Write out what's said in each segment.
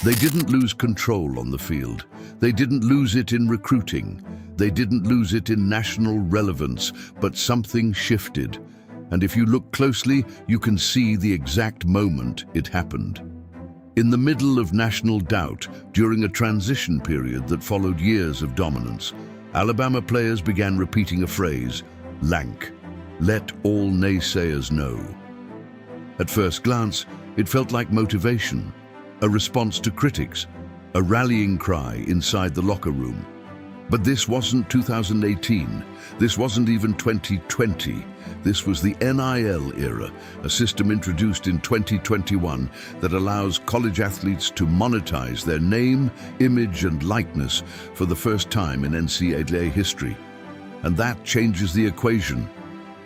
They didn't lose control on the field. They didn't lose it in recruiting. They didn't lose it in national relevance, but something shifted. And if you look closely, you can see the exact moment it happened. In the middle of national doubt, during a transition period that followed years of dominance, Alabama players began repeating a phrase, LANK, let all naysayers know. At first glance, it felt like motivation, a response to critics, a rallying cry inside the locker room. But this wasn't 2018. This wasn't even 2020. This was the NIL era, a system introduced in 2021 that allows college athletes to monetize their name, image, and likeness for the first time in NCAA history. And that changes the equation.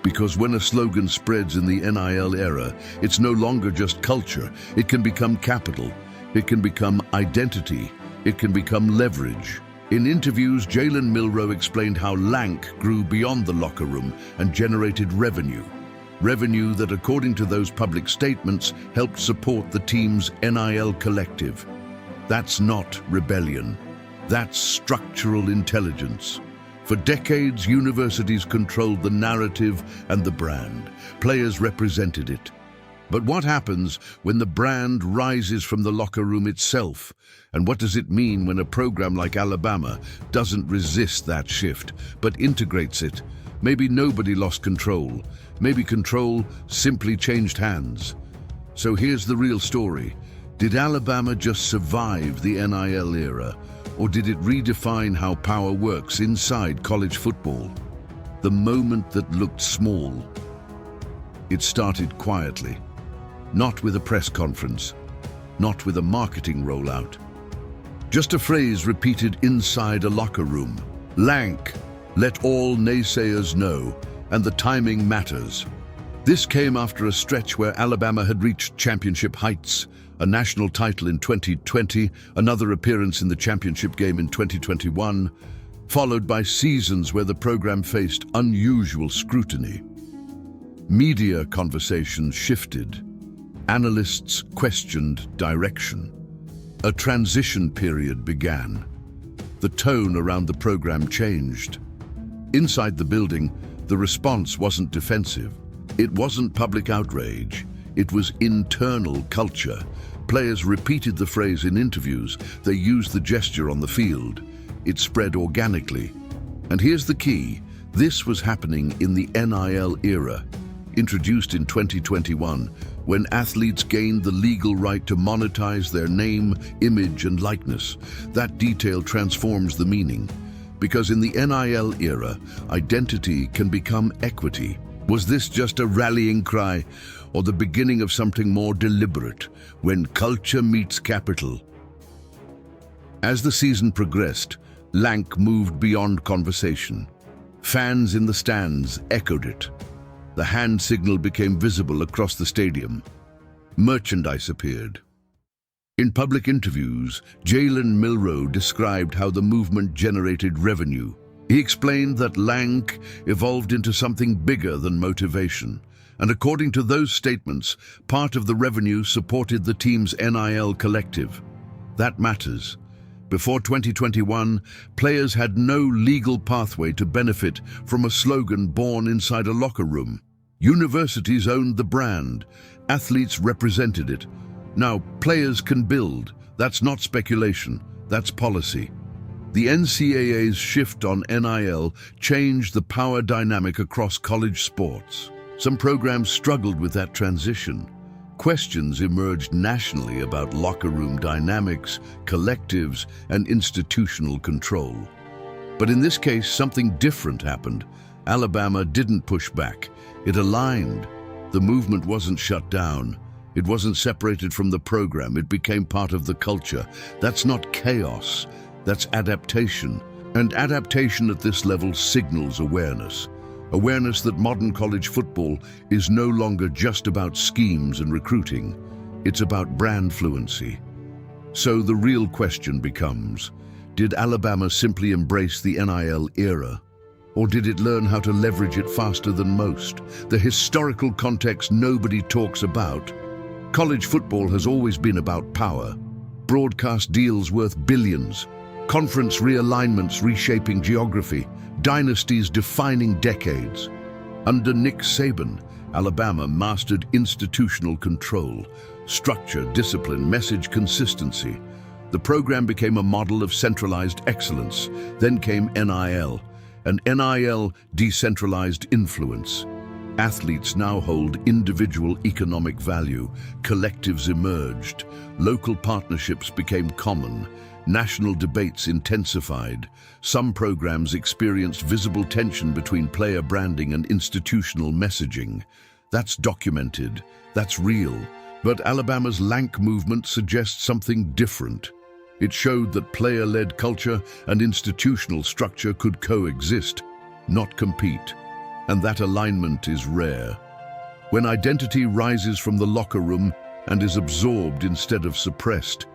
Because when a slogan spreads in the NIL era, it's no longer just culture. It can become capital. It can become identity. It can become leverage. In interviews, Jalen Milroe explained how LANK grew beyond the locker room and generated revenue. Revenue that, according to those public statements, helped support the team's NIL collective. That's not rebellion. That's structural intelligence. For decades, universities controlled the narrative and the brand. Players represented it. But what happens when the brand rises from the locker room itself? And what does it mean when a program like Alabama doesn't resist that shift, but integrates it? Maybe nobody lost control. Maybe control simply changed hands. So here's the real story. Did Alabama just survive the NIL era? Or did it redefine how power works inside college football? The moment that looked small. It started quietly. Not with a press conference, not with a marketing rollout. Just a phrase repeated inside a locker room. LANK, let all naysayers know, and the timing matters. This came after a stretch where Alabama had reached championship heights, a national title in 2020, another appearance in the championship game in 2021, followed by seasons where the program faced unusual scrutiny. Media conversations shifted. Analysts questioned direction. A transition period began. The tone around the program changed. Inside the building, the response wasn't defensive. It wasn't public outrage. It was internal culture. Players repeated the phrase in interviews. They used the gesture on the field. It spread organically. And here's the key. This was happening in the NIL era, introduced in 2021, when athletes gained the legal right to monetize their name, image, and likeness. That detail transforms the meaning. Because in the NIL era, identity can become equity. Was this just a rallying cry, or the beginning of something more deliberate, when culture meets capital? As the season progressed, LANK moved beyond conversation. Fans in the stands echoed it. The hand signal became visible across the stadium. Merchandise appeared. In public interviews, Jalen Milroe described how the movement generated revenue. He explained that LANK evolved into something bigger than motivation. And according to those statements, part of the revenue supported the team's NIL collective. That matters. Before 2021, players had no legal pathway to benefit from a slogan born inside a locker room. Universities owned the brand. Athletes represented it. Now, players can build. That's not speculation. That's policy. The NCAA's shift on NIL changed the power dynamic across college sports. Some programs struggled with that transition. Questions emerged nationally about locker room dynamics, collectives, and institutional control. But in this case, something different happened. Alabama didn't push back. It aligned. The movement wasn't shut down. It wasn't separated from the program. It became part of the culture. That's not chaos. That's adaptation. And adaptation at this level signals awareness. Awareness that modern college football is no longer just about schemes and recruiting. It's about brand fluency. So the real question becomes, did Alabama simply embrace the NIL era? Or did it learn how to leverage it faster than most? The historical context nobody talks about. College football has always been about power. broadcast deals worth billions, conference realignments reshaping geography, dynasties defining decades. Under Nick Saban, Alabama mastered institutional control, structure, discipline, message consistency. The program became a model of centralized excellence. Then came NIL, and NIL decentralized influence. Athletes now hold individual economic value, collectives emerged, local partnerships became common, national debates intensified. Some programs experienced visible tension between player branding and institutional messaging. That's documented, that's real. But Alabama's LANK movement suggests something different. It showed that player-led culture and institutional structure could coexist, not compete. And that alignment is rare. When identity rises from the locker room and is absorbed instead of suppressed,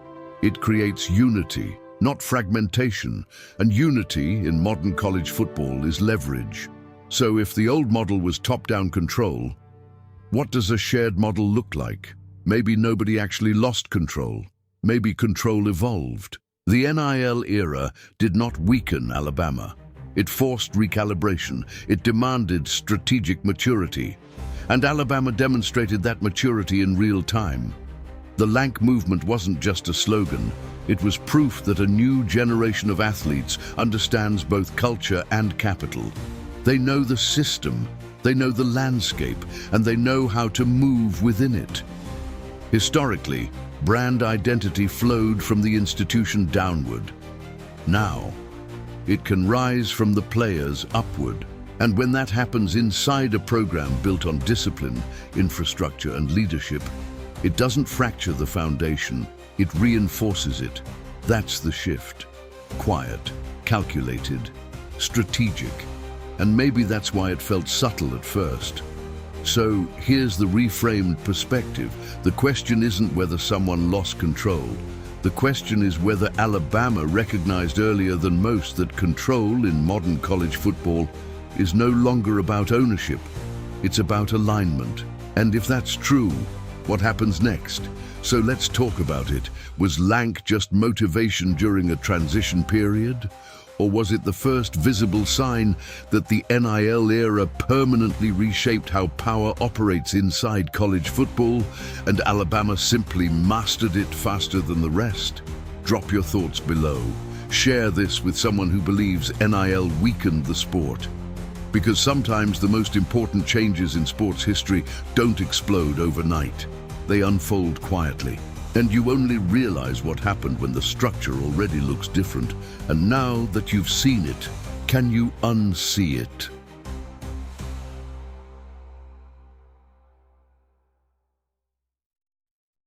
it creates unity, not fragmentation. And unity in modern college football is leverage. So if the old model was top-down control, what does a shared model look like? Maybe nobody actually lost control. Maybe control evolved. The NIL era did not weaken Alabama. It forced recalibration. It demanded strategic maturity. And Alabama demonstrated that maturity in real time. The LANK movement wasn't just a slogan. It was proof that a new generation of athletes understands both culture and capital. They know the system, they know the landscape, and they know how to move within it. Historically, brand identity flowed from the institution downward. Now, it can rise from the players upward. And when that happens inside a program built on discipline, infrastructure, and leadership, it doesn't fracture the foundation, it reinforces it. That's the shift. Quiet, calculated, strategic. And maybe that's why it felt subtle at first. So here's the reframed perspective. The question isn't whether someone lost control. The question is whether Alabama recognized earlier than most that control in modern college football is no longer about ownership. It's about alignment. And if that's true, what happens next? So let's talk about it. Was LANK just motivation during a transition period? Or was it the first visible sign that the NIL era permanently reshaped how power operates inside college football, and Alabama simply mastered it faster than the rest? Drop your thoughts below. Share this with someone who believes NIL weakened the sport. Because sometimes the most important changes in sports history don't explode overnight. They unfold quietly. And you only realize what happened when the structure already looks different. And now that you've seen it, can you unsee it?